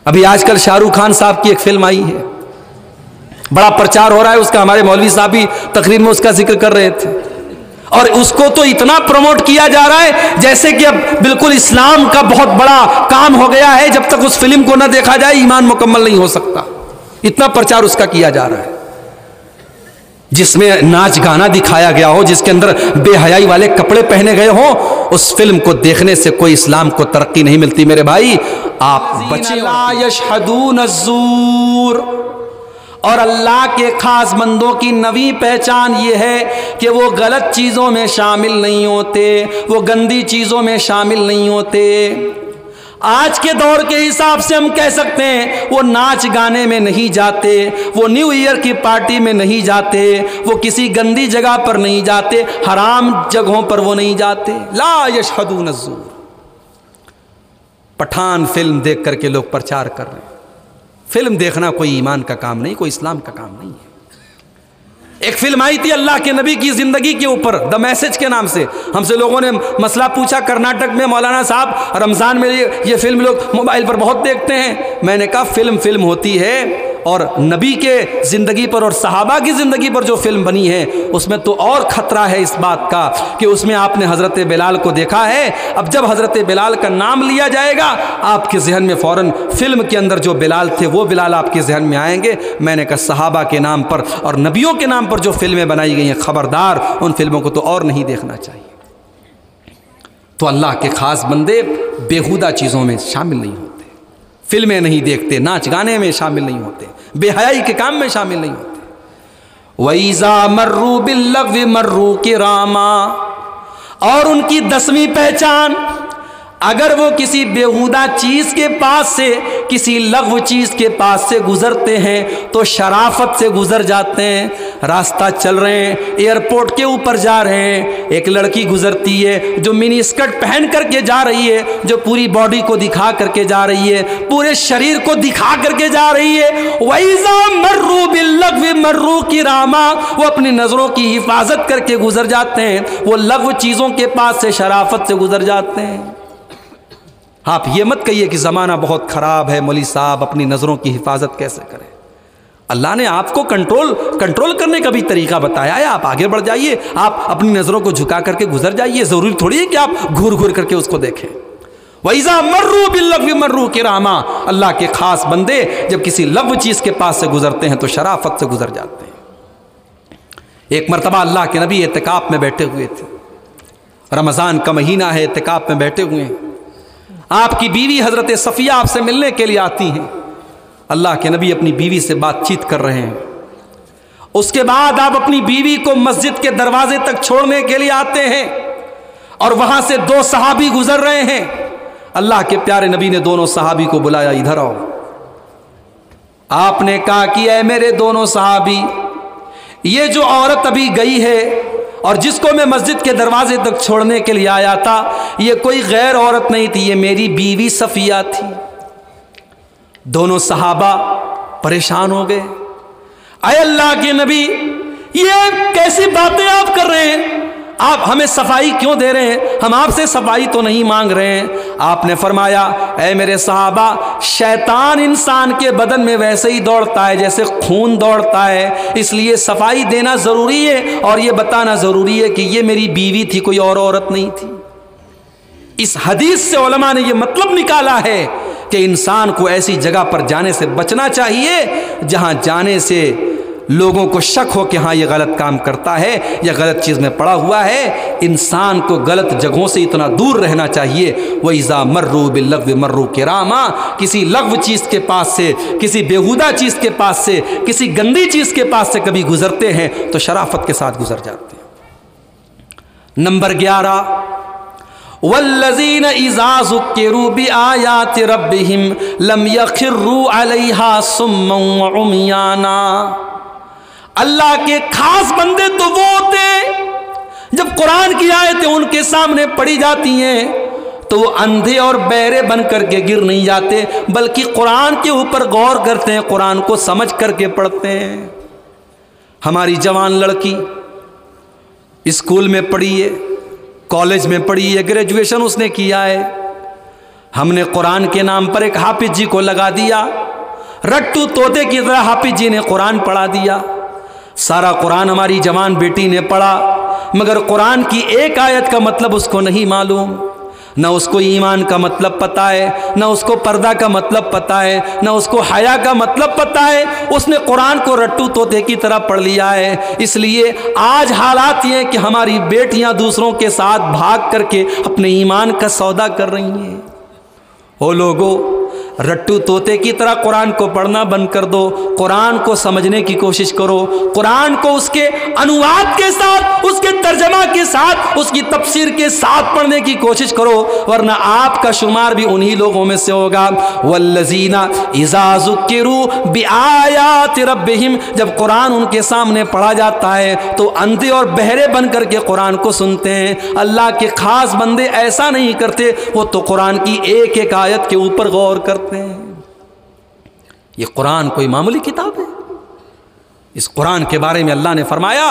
ابھی آج کل شاہ رخ خان صاحب کی ایک فلم آئی ہے، بڑا پرچار ہو رہا ہے اس کا، ہمارے مولوی صاحب بھی تقریر میں اس کا ذکر کر رہے تھے، اور اس کو تو اتنا پروموٹ کیا جا رہا ہے جیسے کہ اب بالکل اسلام کا بہت بڑا کام ہو گیا ہے، جب تک اس فلم کو نہ دیکھا جائے ایمان مکمل نہیں ہو سکتا، اتنا پرچار اس کا کیا جا رہا ہے، جس میں ناچ گانا دکھایا گیا ہو، جس کے اندر بے حیائی والے کپڑے پہنے گئے ہوں، اس فلم کو دیکھنے سے کوئی اسلام کو ترقی نہیں ملتی میرے بھائی، آپ بچیں۔ لا یشہدون الزور، اور اللہ کے خاص بندوں کی نویں پہچان یہ ہے کہ وہ غلط چیزوں میں شامل نہیں ہوتے، وہ گندی چیزوں میں شامل نہیں ہوتے۔ آج کے دور کے حساب سے ہم کہہ سکتے ہیں وہ ناچ گانے میں نہیں جاتے، وہ نیو ایئر کی پارٹی میں نہیں جاتے، وہ کسی گندی جگہ پر نہیں جاتے، حرام جگہوں پر وہ نہیں جاتے۔ لا یشہدون الزور۔ پٹھان فلم دیکھ کر کے لوگ پرچار کر رہے ہیں، فلم دیکھنا کوئی ایمان کا کام نہیں، کوئی اسلام کا کام نہیں ہے۔ ایک فلم آئی تھی اللہ کے نبی کی زندگی کے اوپر، دا میسج کے نام سے، ہم سے لوگوں نے مسئلہ پوچھا، کرناٹک میں مولانا صاحب رمضان میں یہ فلم لوگ موبائل پر بہت دیکھتے ہیں، میں نے کہا فلم ہوتی ہے، اور نبی کے زندگی پر اور صحابہ کی زندگی پر جو فلم بنی ہے اس میں تو اور خطرہ ہے اس بات کا کہ اس میں آپ نے حضرت بلال کو دیکھا ہے، اب جب حضرت بلال کا نام لیا جائے گا آپ کے ذہن میں فوراً فلم کے اندر جو بلال تھے وہ بلال آپ کے ذہن میں آئیں گے۔ میں نے کہا صحابہ کے نام پر اور نبیوں کے نام پر جو فلمیں بنائی گئی ہیں، خبردار ان فلموں کو تو اور نہیں دیکھنا چاہیے۔ تو اللہ کے خاص بندے بیہودہ چیزوں میں شامل نہیں ہوتے، فلمیں نہیں دیکھتے، ناچ گانے میں شامل نہیں ہوتے، بے حیائی کے کام میں شامل نہیں ہوتے۔ وَإِذَا مَرُّوا بِاللَّغْوِ مَرُّوا كِرَامًا، اور ان کی 10ویں پہچان، اگر وہ کسی بیہودہ چیز کے پاس سے، کسی لغو چیز کے پاس سے گزرتے ہیں تو شرافت سے گزر جاتے ہیں۔ راستہ چل رہے ہیں، ایئرپورٹ کے اوپر جا رہے ہیں، ایک لڑکی گزرتی ہے جو منی اسکرٹ پہن کر کے جا رہی ہے، جو پوری باڈی کو دکھا کر کے جا رہی ہے، پورے شریر کو دکھا کر کے جا رہی ہے۔ وَإِذَا مَرُّوا بِاللَّغْوِ مَرُّوا كِرَامًا، وہ اپنی نظروں کی حفاظت کر کے گزر جاتے ہیں، وہ لغو چیزوں کے پاس سے شرافت سے گزر جاتے ہیں۔ آپ یہ مت کہیے کہ زمانہ بہت خراب ہے، مولوی صاحب اپنی نظروں کی حفاظت کیسے کریں؟ اللہ نے آپ کو کنٹرول کرنے کا بھی طریقہ بتایا ہے، آپ آگے بڑھ جائیے، آپ اپنی نظروں کو جھکا کر کے گزر جائیے، ضروری تھوڑی ہے کہ آپ گھور کر کے اس کو دیکھیں۔ وَإِذَا مَرُّوا بِاللَّغْوِ مَرُّوا كِرَامًا، اللہ کے خاص بندے جب کسی لغو چیز کے پاس سے گزرتے ہیں تو شرافت سے گزر جاتے ہیں۔ ایک مرتبہ اللہ کے نبی اعتکاف میں بیٹھے ہوئے تھے، رمضان کا مہینہ ہے، اعتکاف میں بیٹھے ہوئے ہیں، آپ کی بیوی حضرت صفیہ آپ سے ملنے کے لیے آتی ہیں، اللہ کے نبی اپنی بیوی سے بات چیت کر رہے ہیں، اس کے بعد آپ اپنی بیوی کو مسجد کے دروازے تک چھوڑنے کے لیے آتے ہیں، اور وہاں سے 2 صحابی گزر رہے ہیں، اللہ کے پیارے نبی نے دونوں صحابی کو بلایا، ادھر آؤ۔ آپ نے کہا کہ اے میرے دونوں صحابی، یہ جو عورت ابھی گئی ہے اور جس کو میں مسجد کے دروازے تک چھوڑنے کے لیے آیا تھا، یہ کوئی غیر عورت نہیں تھی، یہ میری بیوی صفیہ تھی۔ دونوں صحابہ پریشان ہو گئے، اے اللہ کے نبی یہ کیسی باتیں آپ کر رہے ہیں، آپ ہمیں صفائی کیوں دے رہے ہیں، ہم آپ سے صفائی تو نہیں مانگ رہے ہیں۔ آپ نے فرمایا اے میرے صحابہ، شیطان انسان کے بدن میں ویسے ہی دوڑتا ہے جیسے خون دوڑتا ہے، اس لیے صفائی دینا ضروری ہے اور یہ بتانا ضروری ہے کہ یہ میری بیوی تھی، کوئی اور عورت نہیں تھی۔ اس حدیث سے علماء نے یہ مطلب نکالا ہے کہ انسان کو ایسی جگہ پر جانے سے بچنا چاہیے جہاں جانے سے لوگوں کو شک ہو کہ ہاں یہ غلط کام کرتا ہے یا غلط چیز میں پڑا ہوا ہے۔ انسان کو غلط جگہوں سے اتنا دور رہنا چاہیے۔ وَإِذَا مَرُّوا بِاللَّغْوِ مَرُّوا كِرَامًا، کسی لغو چیز کے پاس سے، کسی بیہودہ چیز کے پاس سے، کسی گندی چیز کے پاس سے کبھی گزرتے ہیں تو شرافت کے ساتھ گزر جاتے ہیں۔ نمبر 11، وَالَّذِينَ إِذَا ذُكِّرُوا بِآيَاتِ رَبِّهِمْ لَمْ يَخِرُّوا عَلَيْهَا صُمًّا وَعُمْيَانًا۔ اللہ کے خاص بندے تو وہ ہوتے جب قرآن کی آیتیں ان کے سامنے پڑھی جاتی ہیں تو وہ اندھے اور بہرے بن کر کے گر نہیں جاتے، بلکہ قرآن کے اوپر غور کرتے ہیں، قرآن کو سمجھ کر کے پڑھتے ہیں۔ ہماری جوان لڑکی اسکول میں پڑھی ہے، کالج میں پڑھی ہے، گریجویشن اس نے کیا ہے، ہم نے قرآن کے نام پر ایک حافظ جی کو لگا دیا، رٹو طوطے کی طرح حافظ جی نے قرآن پڑھا دیا، سارا قرآن ہماری جوان بیٹی نے پڑھا، مگر قرآن کی ایک آیت کا مطلب اس کو نہیں معلوم، نہ اس کو ایمان کا مطلب پتہ ہے، نہ اس کو پردہ کا مطلب پتہ ہے، نہ اس کو حیا کا مطلب پتہ ہے، اس نے قرآن کو رٹو طوطے کی طرح پڑھ لیا ہے۔ اس لیے آج حالات یہ کہ ہماری بیٹیاں دوسروں کے ساتھ بھاگ کر کے اپنے ایمان کا سودا کر رہی ہیں۔ او لوگو، رٹو طوطے کی طرح قرآن کو پڑھنا بند کر دو، قرآن کو سمجھنے کی کوشش کرو، قرآن کو اس کے انواد کے ساتھ، اس کے ترجمہ کے ساتھ، اس کی تفسیر کے ساتھ پڑھنے کی کوشش کرو، ورنہ آپ کا شمار بھی انہی لوگوں میں سے ہوگا۔ والذین اذا ذکروا بآیات ربہم، جب قرآن ان کے سامنے پڑھا جاتا ہے تو اندھے اور بہرے بن کر کے قرآن کو سنتے ہیں۔ اللہ کے خاص بندے ایسا نہیں کرتے، وہ تو قرآن کی ایک ایک آیت کے اوپر غور کرتے ہیں۔ یہ قرآن کوئی معمولی کتاب ہے؟ اس قرآن کے بارے میں اللہ نے فرمایا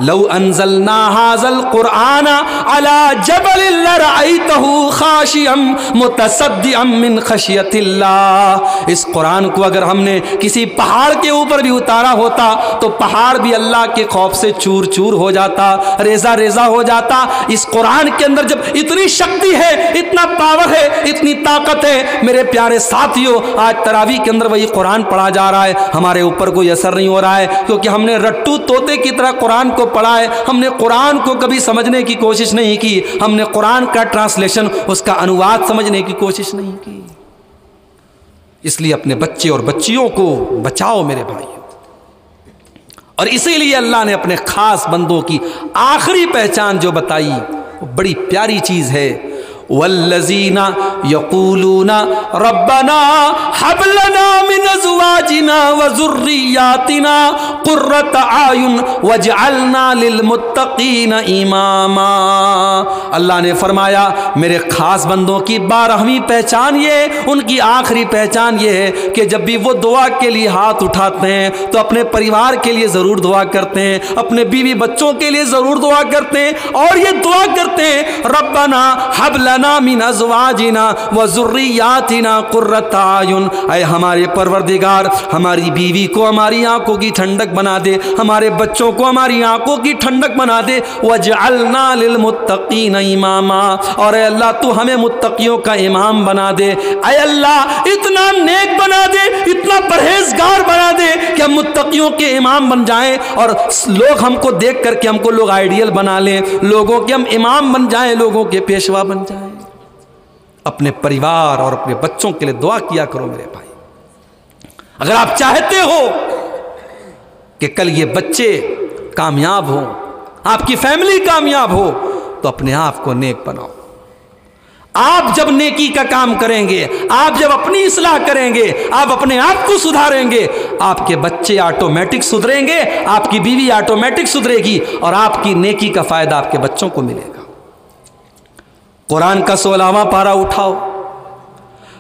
لو انزلنا هذا القرآن على جبل لرأيته خاشعا متصدعا من خشیۃ اللہ، اس قرآن کو اگر ہم نے کسی پہاڑ کے اوپر بھی اتارا ہوتا تو پہاڑ بھی اللہ کے خوف سے چور چور ہو جاتا، ریزہ ریزہ ہو جاتا۔ اس قرآن کے اندر جب اتنی شکتی ہے، اتنا پاور ہے، اتنی طاقت ہے، میرے پیارے ساتھیوں، آج تراویح کے اندر وہی قرآن پڑھا جا رہا ہے، ہمارے اوپر کوئی اثر نہیں ہو رہا ہے، کیونکہ ہم نے رٹو طوطے کی طرح قرآن کو پڑھا ہے، ہم نے قرآن کو کبھی سمجھنے کی کوشش نہیں کی، ہم نے قرآن کا ٹرانسلیشن، اس کا انواد سمجھنے کی کوشش نہیں کی۔ اس لیے اپنے بچے اور بچیوں کو بچاؤ میرے بھائی، اور اسی لیے اللہ نے اپنے خاص بندوں کی آخری پہچان جو بتائی وہ بڑی پیاری چیز ہے۔ والذین یقولون ربنا هب لنا من ازواجنا وذریاتنا قرۃ اعین واجعلنا للمتقین اماما۔ اللہ نے فرمایا میرے خاص بندوں کی 12ویں پہچان یہ ہے، ان کی آخری پہچان یہ ہے کہ جب بھی وہ دعا کے لیے ہاتھ اٹھاتے ہیں تو اپنے پریوار کے لیے ضرور دعا کرتے ہیں، اپنے بیوی بچوں کے لیے ضرور دعا کرتے ہیں، اور یہ دعا کرتے ہیں ربنا هب لنا من ازواجنا وذریاتنا قرۃ اعین، اے ہمارے پروردگار ہماری بیوی کو ہماری آنکھوں کی ٹھنڈک بنا دے، ہمارے بچوں کو ہماری آنکھوں کی ٹھنڈک بنا دے، واجعلنا للمتقین اماما، اور اے اللہ تو ہمیں متقیوں کا امام بنا دے، اے اللہ اتنا نیک بنا دے، اتنا پرہیزگار بنا دے کہ ہم متقیوں کے امام بن جائیں، اور لوگ ہم کو دیکھ کر کے ہم کو لوگ آئیڈیل بنا لیں، لوگوں کے ہم امام بن جائیں، لوگوں کے پیشوا بن جائیں۔ اپنے پریوار اور اپنے بچوں کے لیے دعا کیا کرو میرے بھائی۔ اگر آپ چاہتے ہو کہ کل یہ بچے کامیاب ہوں، آپ کی فیملی کامیاب ہو، تو اپنے آپ کو نیک بناؤ۔ آپ جب نیکی کا کام کریں گے، آپ جب اپنی اصلاح کریں گے، آپ اپنے آپ کو سدھاریں گے، آپ کے بچے آٹومیٹک سدھریں گے، آپ کی بیوی آٹومیٹک سدھرے گی، اور آپ کی نیکی کا فائدہ آپ کے بچوں کو ملے گا۔ قرآن کا 16واں پارہ اٹھاؤ،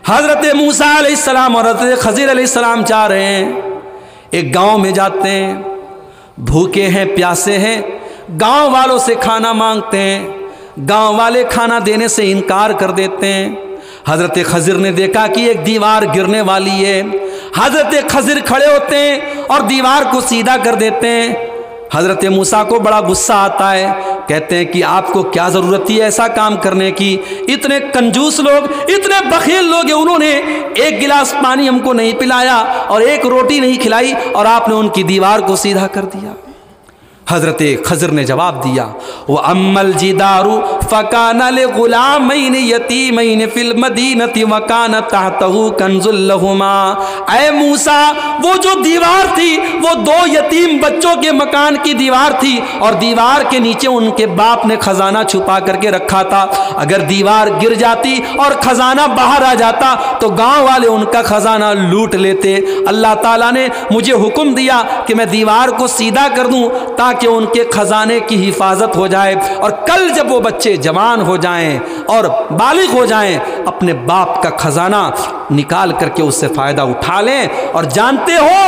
حضرت موسیٰ علیہ السلام اور حضرت خضر علیہ السلام جا رہے ہیں، ایک گاؤں میں جاتے ہیں، بھوکے ہیں، پیاسے ہیں، گاؤں والوں سے کھانا مانگتے ہیں، گاؤں والے کھانا دینے سے انکار کر دیتے ہیں۔ حضرت خضر نے دیکھا کہ ایک دیوار گرنے والی ہے، حضرت خضر کھڑے ہوتے ہیں اور دیوار کو سیدھا کر دیتے ہیں۔ حضرت موسیٰ کو بڑا غصہ آتا ہے، کہتے ہیں کہ آپ کو کیا ضرورت تھی ایسا کام کرنے کی، اتنے کنجوس لوگ، اتنے بخیل لوگ ہیں، انہوں نے ایک گلاس پانی ہم کو نہیں پلایا اور ایک روٹی نہیں کھلائی، اور آپ نے ان کی دیوار کو سیدھا کر دیا۔ حضرت خضر نے جواب دیا وَأَمَّا الْجِدَارُ فَكَانَ لِغُلَامَيْنِ يَتِيمَيْنِ فِي الْمَدِينَةِ وَكَانَ تَحْتَهُ كَنْزٌ لَهُمَا، اے موسیٰ وہ جو دیوار تھی وہ 2 یتیم بچوں کے مکان کی دیوار تھی، اور دیوار کے نیچے ان کے باپ نے خزانہ چھپا کر کے رکھا تھا، اگر دیوار گر جاتی اور خزانہ باہر آ جاتا تو گاؤں والے ان کا خزانہ لوٹ لیتے۔ اللہ تعالیٰ نے مجھے حکم دیا کہ میں دیوار کو سیدھا کر دوں تاکہ کہ ان کے خزانے کی حفاظت ہو جائے، اور کل جب وہ بچے جوان ہو جائیں اور بالغ ہو جائیں اپنے باپ کا خزانہ نکال کر کے اس سے فائدہ اٹھا لیں۔ اور جانتے ہو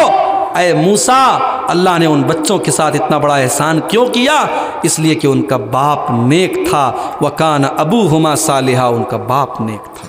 اے موسیٰ اللہ نے ان بچوں کے ساتھ اتنا بڑا احسان کیوں کیا؟ اس لیے کہ ان کا باپ نیک تھا، وَكَانَ أَبُوهُمَا صَالِحًا، ان کا باپ نیک تھا۔